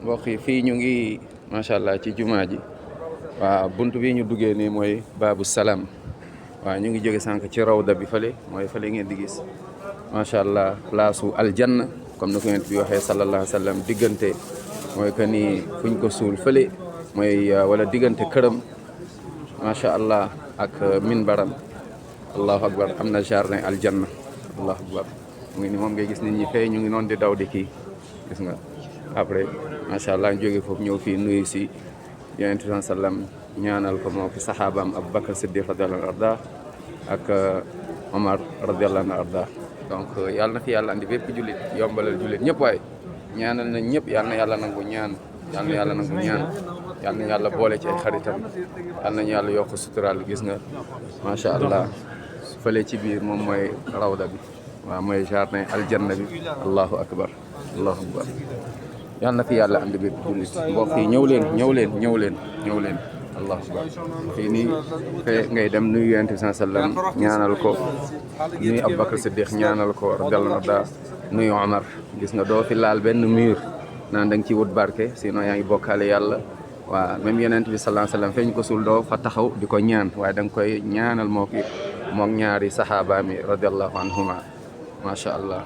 mbokk yi fii ñu ngi macha allah ci jumaa ji waaw bunt bi ñu duggee nii mooy baabu salaam waaw ñu ngi jóge sànq ci rawda bi fële mooy fële ngeen di gis macha allah place u aljanna comme ni ko yonent bi waxee sallallahu alayhi wa sallam diggante mooy que ni fuñ ko suul fële mooy wala diggante këram macha allah ak minbaram allahu akbar am na jardin aljanna allahu akbar mu ngi ni moom ngay gis nit ñi fee ñu ngi noonu di daw di kii gis nga après macha allah ñu jóge foofu ñëw fii nuyu si yonent bi sallam ñaanal ko moo fi saxaabaam Aboubacar Siddiq radiyallahu anhu arda ak Omar radiyallahu anhu arda donc yàlla na fi yàlla andi bépp jullit yombalal jullit ñëpp waaye ñaanal nañ ñëpp yàlla na yàlla nangu ñaan yàlla na yàlla nangu ñaan yàlla na yàlla boole ci ay xaritam yàlla nañu yàlla yokk suturaal gis nga macha allah fële ci biir moom mooy rawda bi waaw mooy jardin aljanna bi allahu akbar allahu akbar yàlla na fi yàlla andi bépp jullit mbokk yi ñëw leen allahu akbar fii nii fee ngay dem nuyu yonent bi sallam ñaanal ko nuyu Aboubacar Siddiq ñaanal ko radiyallahu anhu nuyu Omar gis nga doo fi laal benn mur naan da nga ci wut barke sinon yaa ngi bokkaale yàlla waaw même yonent bi sallallahu alayhi wasallam feeñ ko suul doo fa taxaw di ko ñaan waaye da nga koy ñaanal mook ñaari saxaaba mi radiyallahu anhuma macha allah